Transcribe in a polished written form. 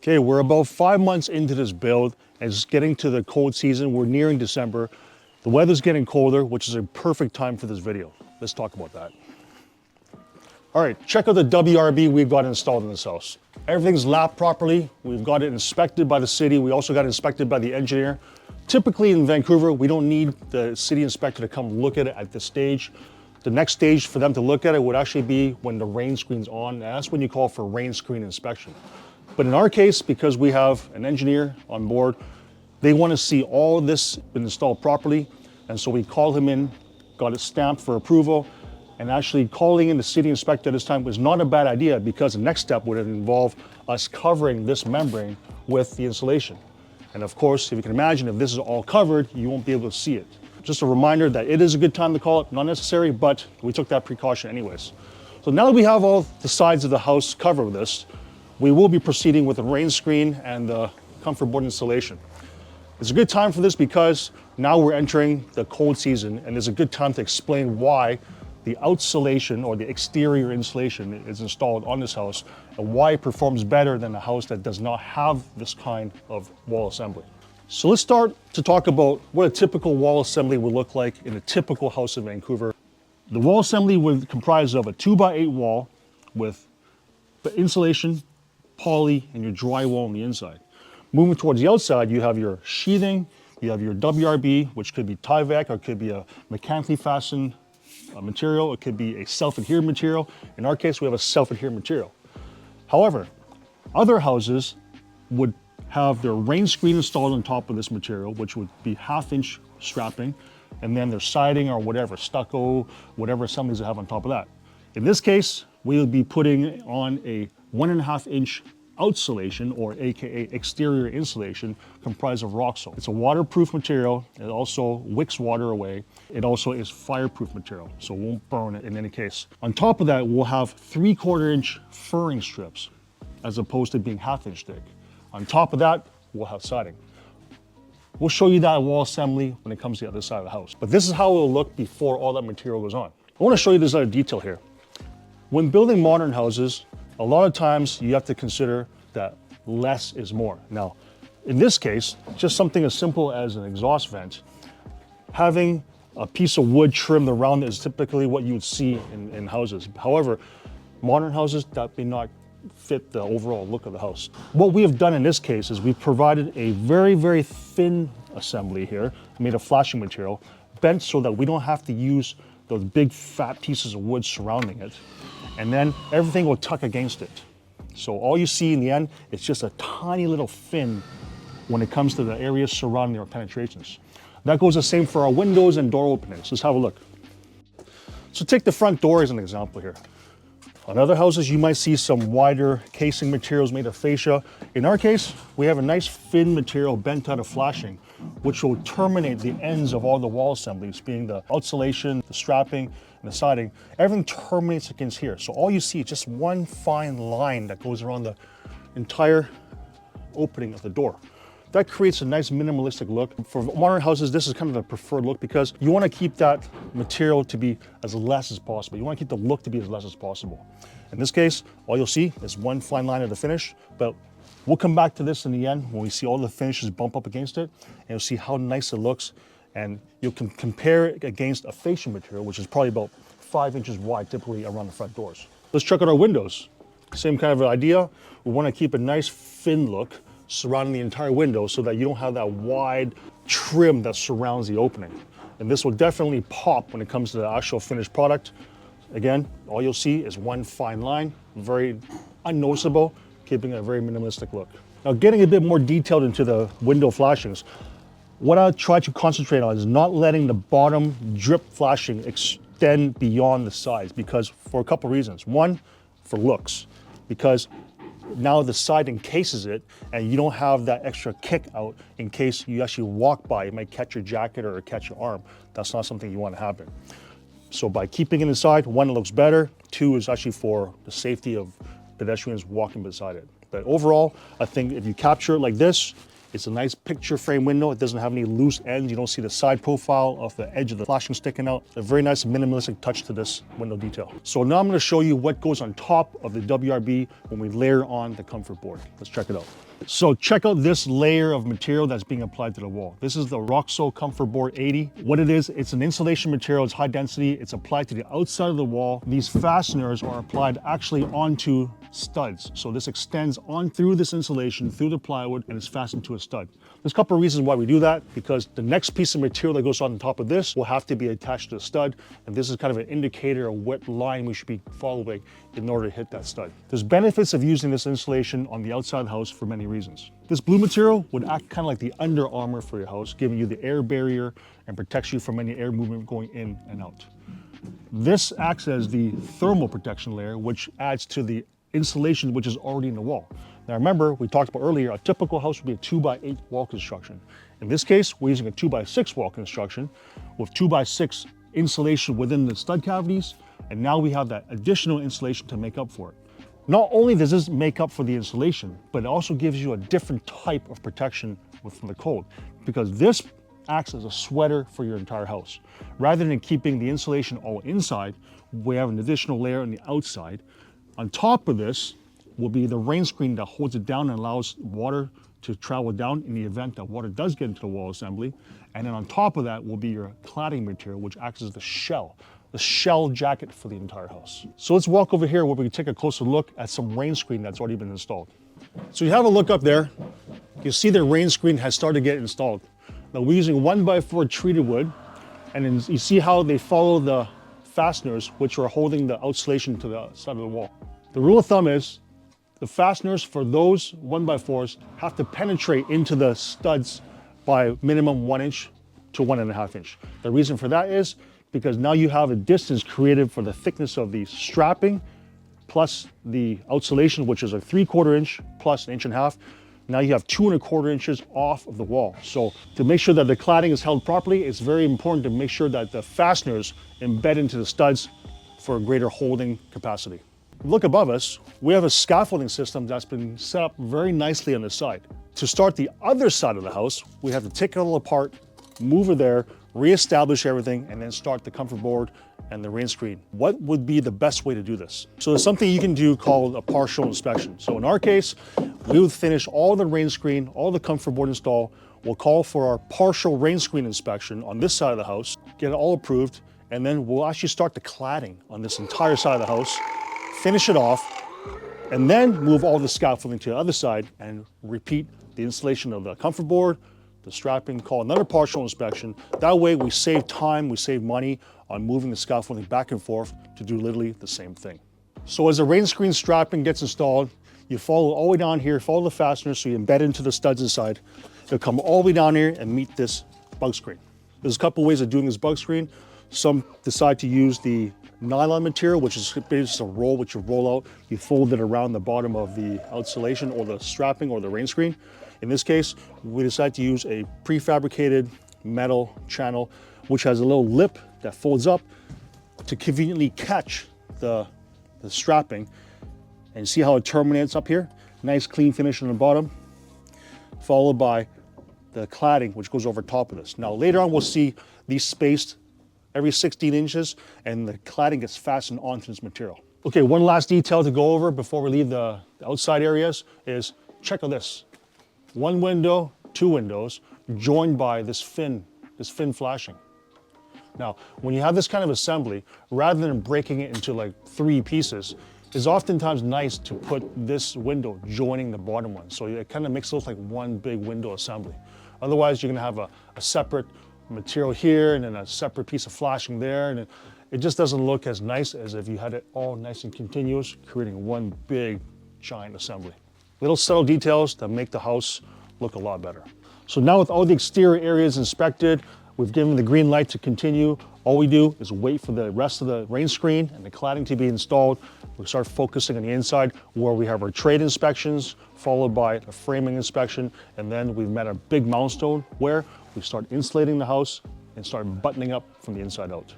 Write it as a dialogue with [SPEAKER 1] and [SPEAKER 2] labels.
[SPEAKER 1] Okay, we're about 5 months into this build and it's getting to the cold season. We're nearing December. The weather's getting colder, which is a perfect time for this video. Let's talk about that. All right, check out the WRB we've got installed in this house. Everything's lapped properly. We've got it inspected by the city. We also got it inspected by the engineer. Typically in Vancouver, we don't need the city inspector to come look at it at this stage. The next stage for them to look at it would actually be when the rain screen's on. And that's when you call for rain screen inspection. But in our case, because we have an engineer on board, they want to see all of this been installed properly. And so we called him in, got it stamped for approval, and actually calling in the city inspector this time was not a bad idea because the next step would involve us covering this membrane with the insulation. And of course, if you can imagine, if this is all covered, you won't be able to see it. Just a reminder that it is a good time to call it, not necessary, but we took that precaution anyways. So now that we have all the sides of the house covered with this, we will be proceeding with the rain screen and the comfort board installation. It's a good time for this because now we're entering the cold season and it's a good time to explain why the outsolation or the exterior insulation is installed on this house and why it performs better than a house that does not have this kind of wall assembly. So let's start to talk about what a typical wall assembly would look like in a typical house in Vancouver. The wall assembly would comprise of a 2x8 wall with the insulation, poly, and your drywall on the inside. Moving towards the outside, you have your sheathing, you have your WRB, which could be Tyvek, or it could be a mechanically fastened material, it could be a self-adhered material. In our case, we have a self-adhered material. However, other houses would have their rain screen installed on top of this material, which would be 1/2-inch strapping, and then their siding or whatever, stucco, whatever assemblies they have on top of that. In this case, we would be putting on a 1.5-inch outsolation, or AKA exterior insulation, comprised of Rockwool. It's a waterproof material. It also wicks water away. It also is fireproof material, so it won't burn it in any case. On top of that, we'll have 3/4-inch furring strips, as opposed to being 1/2-inch thick. On top of that, we'll have siding. We'll show you that wall assembly when it comes to the other side of the house. But this is how it will look before all that material goes on. I want to show you this other detail here. When building modern houses, a lot of times you have to consider that less is more. Now, in this case, just something as simple as an exhaust vent, having a piece of wood trimmed around it is typically what you would see in houses. However, modern houses, that may not fit the overall look of the house. What we have done in this case is we've provided a very, very thin assembly here, made of flashing material, bent so that we don't have to use those big fat pieces of wood surrounding it. And then everything will tuck against it. So all you see in the end is just a tiny little fin when it comes to the areas surrounding our penetrations. That goes the same for our windows and door openings. Let's have a look. So take the front door as an example here. On other houses, you might see some wider casing materials made of fascia. In our case, we have a nice thin material bent out of flashing, which will terminate the ends of all the wall assemblies, being the outsolation, the strapping, and the siding. Everything terminates against here. So all you see is just one fine line that goes around the entire opening of the door. That creates a nice minimalistic look. For modern houses, this is kind of the preferred look because you want to keep that material to be as less as possible. You want to keep the look to be as less as possible. In this case, all you'll see is one fine line of the finish, but we'll come back to this in the end when we see all the finishes bump up against it, and you'll see how nice it looks, and you can compare it against a fascia material, which is probably about 5 inches wide, typically around the front doors. Let's check out our windows. Same kind of idea. We want to keep a nice thin look surrounding the entire window so that you don't have that wide trim that surrounds the opening. And this will definitely pop when it comes to the actual finished product. Again, all you'll see is one fine line, very unnoticeable, keeping a very minimalistic look. Now, getting a bit more detailed into the window flashings, what I try to concentrate on is not letting the bottom drip flashing extend beyond the sides, because for a couple reasons. One, for looks, because now the side encases it and you don't have that extra kick out in case you actually walk by. It might catch your jacket or catch your arm. That's not something you want to happen. So by keeping it inside, one, it looks better. Two, is actually for the safety of pedestrians walking beside it. But overall, I think if you capture it like this, it's a nice picture frame window. It doesn't have any loose ends. You don't see the side profile of the edge of the flashing sticking out. A very nice minimalistic touch to this window detail. So now I'm going to show you what goes on top of the WRB when we layer on the comfort board. Let's check it out. So check out this layer of material that's being applied to the wall. This is the Rockwool Comfort Board 80. What it is, it's an insulation material, it's high density, it's applied to the outside of the wall. These fasteners are applied actually onto studs. So this extends on through this insulation, through the plywood, and it's fastened to a stud. There's a couple of reasons why we do that, because the next piece of material that goes on top of this will have to be attached to the stud, and this is kind of an indicator of what line we should be following in order to hit that stud. There's benefits of using this insulation on the outside of the house for many reasons. This blue material would act kind of like the under armor for your house, giving you the air barrier and protects you from any air movement going in and out. This acts as the thermal protection layer, which adds to the insulation which is already in the wall. Now remember, we talked about earlier, a typical house would be a 2x8 wall construction. In this case, we're using a 2x6 wall construction with 2x6 insulation within the stud cavities, and now we have that additional insulation to make up for it. Not only does this make up for the insulation, but it also gives you a different type of protection from the cold, because this acts as a sweater for your entire house. Rather than keeping the insulation all inside, we have an additional layer on the outside. On top of this will be the rain screen that holds it down and allows water to travel down in the event that water does get into the wall assembly. And then on top of that will be your cladding material, which acts as the shell jacket for the entire house. So let's walk over here where we can take a closer look at some rain screen that's already been installed. So you have a look up there. You see the rain screen has started to get installed. Now we're using 1x4 treated wood, and then you see how they follow the fasteners which are holding the insulation to the side of the wall. The rule of thumb is the fasteners for those 1x4s have to penetrate into the studs by minimum 1 inch to 1.5 inch. The reason for that is because now you have a distance created for the thickness of the strapping plus the insulation, which is a 3/4 inch plus 1.5 inches. Now you have 2.25 inches off of the wall. So to make sure that the cladding is held properly, it's very important to make sure that the fasteners embed into the studs for a greater holding capacity. Look above us, we have a scaffolding system that's been set up very nicely on the side. To start the other side of the house, we have to take it all apart, move it there, reestablish everything, and then start the comfort board and the rain screen. What would be the best way to do this? So there's something you can do called a partial inspection. So in our case, we would finish all the rain screen, all the comfort board install. We'll call for our partial rain screen inspection on this side of the house, get it all approved, and then we'll actually start the cladding on this entire side of the house, finish it off, and then move all the scaffolding to the other side and repeat the installation of the comfort board, the strapping, call another partial inspection. That way we save time, we save money on moving the scaffolding back and forth to do literally the same thing. So as the rain screen strapping gets installed, you follow all the way down here, follow the fasteners so you embed into the studs inside. It'll come all the way down here and meet this bug screen. There's a couple ways of doing this bug screen. Some decide to use the nylon material, which is basically a roll which you roll out. You fold it around the bottom of the insulation or the strapping or the rain screen. In this case, we decided to use a prefabricated metal channel, which has a little lip that folds up to conveniently catch the strapping. And you see how it terminates up here? Nice clean finish on the bottom, followed by the cladding, which goes over top of this. Now later on, we'll see these spaced every 16 inches, and the cladding gets fastened onto this material. Okay, one last detail to go over before we leave the outside areas is, check out this. One window, two windows, joined by this fin flashing. Now, when you have this kind of assembly, rather than breaking it into like 3 pieces, it's oftentimes nice to put this window joining the bottom one. So it kind of makes it look like one big window assembly. Otherwise, you're gonna have a separate material here and then a separate piece of flashing there, and it just doesn't look as nice as if you had it all nice and continuous, creating one big giant assembly. Little subtle details that make the house look a lot better. So now with all the exterior areas inspected, we've given the green light to continue. All we do is wait for the rest of the rain screen and the cladding to be installed. We start focusing on the inside where we have our trade inspections, followed by a framing inspection, and then we've met a big milestone where we start insulating the house and start buttoning up from the inside out.